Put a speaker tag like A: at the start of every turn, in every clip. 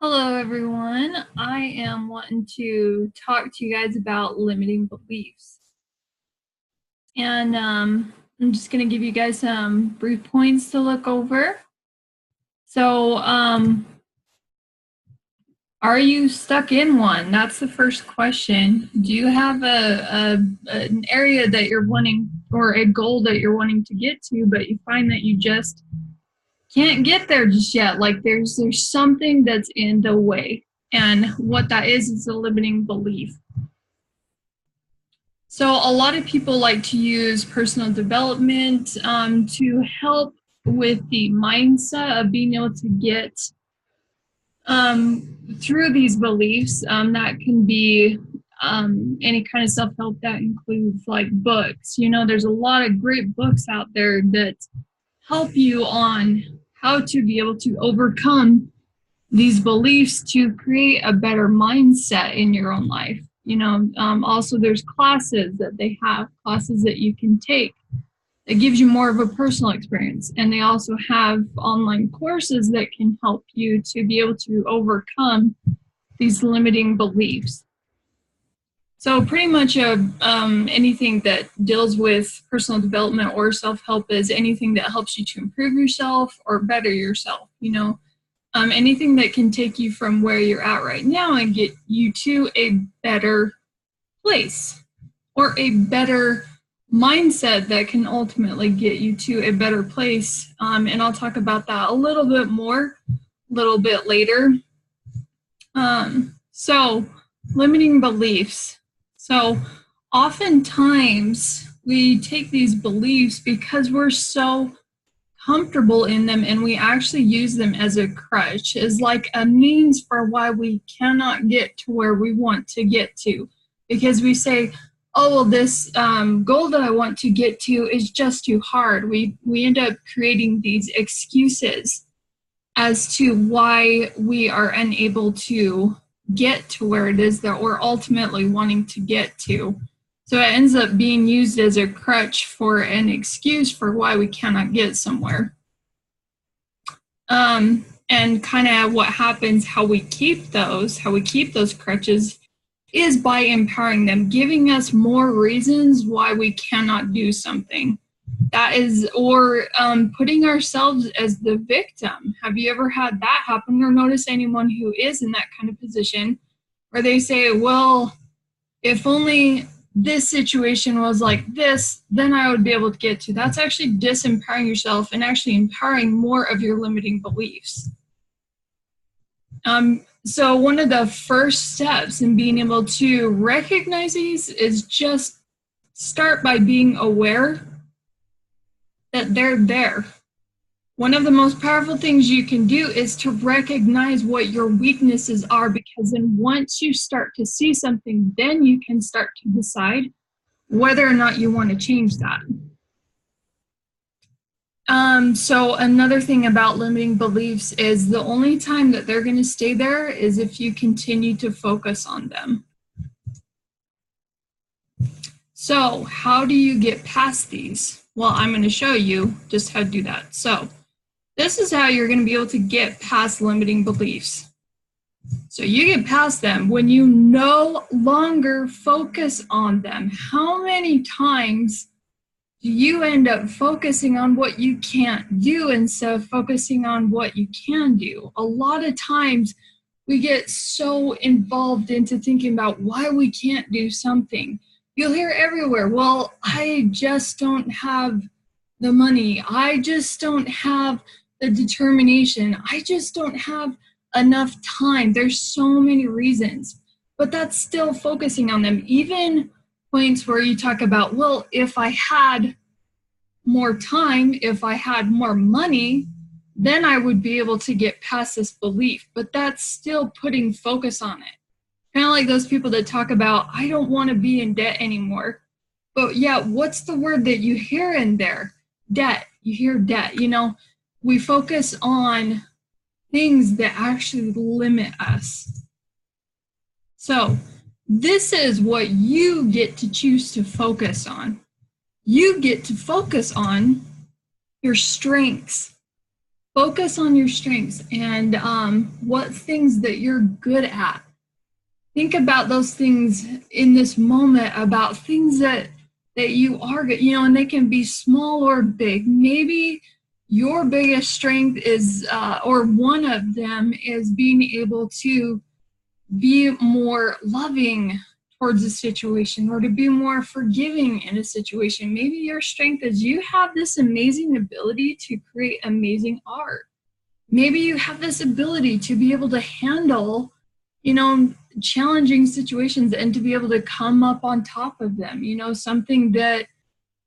A: Hello, everyone. I am wanting to talk to you guys about limiting beliefs. And I'm just going to give you guys some brief points to look over. So, are you stuck in one? That's the first question. Do you have an area that you're wanting or a goal that you're wanting to get to, but you find that you just can't get there just yet? Like there's something that's in the way. And what that is a limiting belief. So a lot of people like to use personal development to help with the mindset of being able to get through these beliefs. That can be any kind of self-help that includes like books. You know, there's a lot of great books out there that help you on how to be able to overcome these beliefs to create a better mindset in your own life. You know, also there's classes that you can take that gives you more of a personal experience. And they also have online courses that can help you to be able to overcome these limiting beliefs. So pretty much anything that deals with personal development or self-help is anything that helps you to improve yourself or better yourself, you know. Anything that can take you from where you're at right now and get you to a better place or a better mindset that can ultimately get you to a better place. And I'll talk about that a little bit more, a little bit later. So limiting beliefs. So oftentimes we take these beliefs because we're so comfortable in them and we actually use them as a crutch, as like a means for why we cannot get to where we want to get to, because we say, oh well, this goal that I want to get to is just too hard. We end up creating these excuses as to why we are unable to get to where it is that we're ultimately wanting to get to. So it ends up being used as a crutch for an excuse for why we cannot get somewhere. And kind of what happens, how we keep those crutches is by empowering them, giving us more reasons why we cannot do something. That is, or putting ourselves as the victim. Have you ever had that happen or notice anyone who is in that kind of position where they say, well, if only this situation was like this, then I would be able to get to. That's actually disempowering yourself and actually empowering more of your limiting beliefs. So one of the first steps in being able to recognize these is just start by being aware that they're there. One of the most powerful things you can do is to recognize what your weaknesses are, because then once you start to see something, then you can start to decide whether or not you want to change that. So another thing about limiting beliefs is the only time that they're going to stay there is if you continue to focus on them. So how do you get past these? Well, I'm going to show you just how to do that. So this is how you're going to be able to get past limiting beliefs. So you get past them when you no longer focus on them. How many times do you end up focusing on what you can't do instead of focusing on what you can do? A lot of times we get so involved into thinking about why we can't do something. You'll hear everywhere, well, I just don't have the money. I just don't have the determination. I just don't have enough time. There's so many reasons, but that's still focusing on them. Even points where you talk about, well, if I had more time, if I had more money, then I would be able to get past this belief. But that's still putting focus on it. Kind of like those people that talk about, I don't want to be in debt anymore. But yeah, what's the word that you hear in there? Debt. You hear debt. You know, we focus on things that actually limit us. So this is what you get to choose to focus on. You get to focus on your strengths. Focus on your strengths and what things that you're good at. Think about those things in this moment, about things that you are good, and they can be small or big. Maybe your biggest strength is, or one of them is being able to be more loving towards a situation, or to be more forgiving in a situation. Maybe your strength is you have this amazing ability to create amazing art. Maybe you have this ability to be able to handle, challenging situations and to be able to come up on top of them. Something that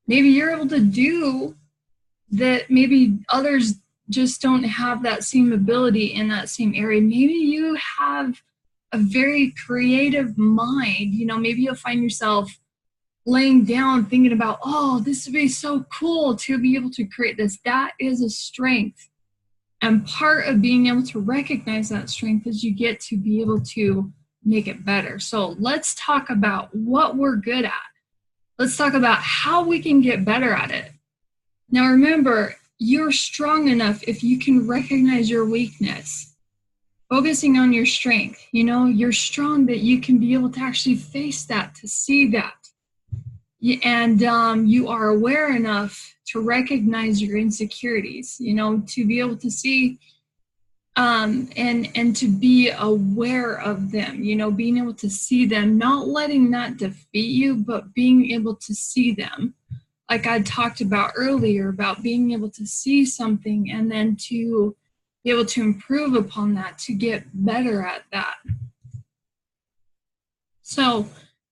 A: maybe you're able to do that maybe others just don't have that same ability in that same area. Maybe you have a very creative mind. Maybe you'll find yourself laying down thinking about, oh, this would be so cool to be able to create this. That is a strength. And part of being able to recognize that strength is you get to be able to make it better. So let's talk about what we're good at. Let's talk about how we can get better at it. Now remember, you're strong enough if you can recognize your weakness. Focusing on your strength, you're strong that you can be able to actually face that, to see that. And you are aware enough to recognize your insecurities, to be able to see and to be aware of them, being able to see them, not letting that defeat you, but being able to see them. Like I talked about earlier, about being able to see something and then to be able to improve upon that, to get better at that. So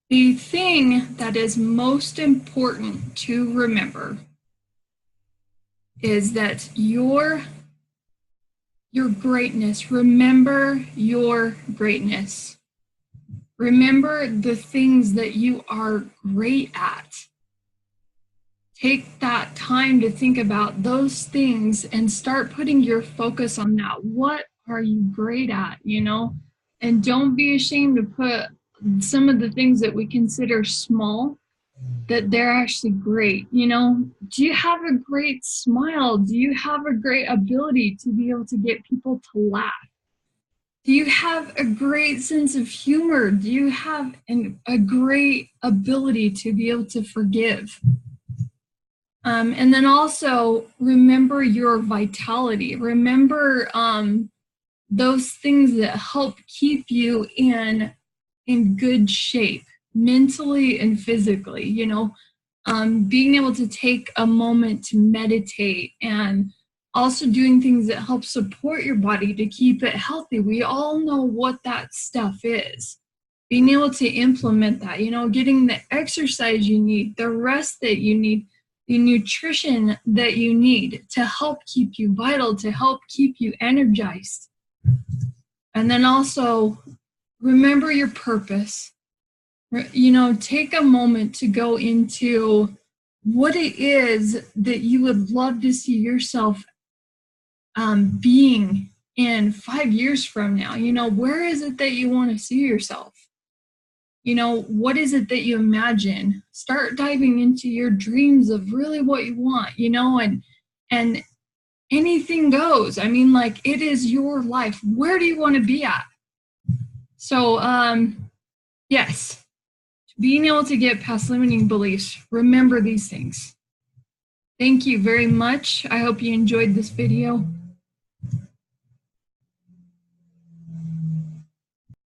A: the thing that is most important to remember is that your greatness, remember your greatness. Remember the things that you are great at. Take that time to think about those things and start putting your focus on that. What are you great at, And don't be ashamed to put some of the things that we consider small, that they're actually great. Do you have a great smile? Do you have a great ability to be able to get people to laugh? Do you have a great sense of humor? Do you have a great ability to be able to forgive? And then also remember your vitality. Remember those things that help keep you in good shape, mentally and physically. Being able to take a moment to meditate, and also doing things that help support your body to keep it healthy. We all know what that stuff is. Being able to implement that, getting the exercise you need, the rest that you need, the nutrition that you need to help keep you vital, to help keep you energized. And then also remember your purpose. Take a moment to go into what it is that you would love to see yourself being in 5 years from now. Where is it that you want to see yourself? What is it that you imagine? Start diving into your dreams of really what you want, and anything goes. It is your life. Where do you want to be at? So, yes, being able to get past limiting beliefs, remember these things. Thank you very much. I hope you enjoyed this video.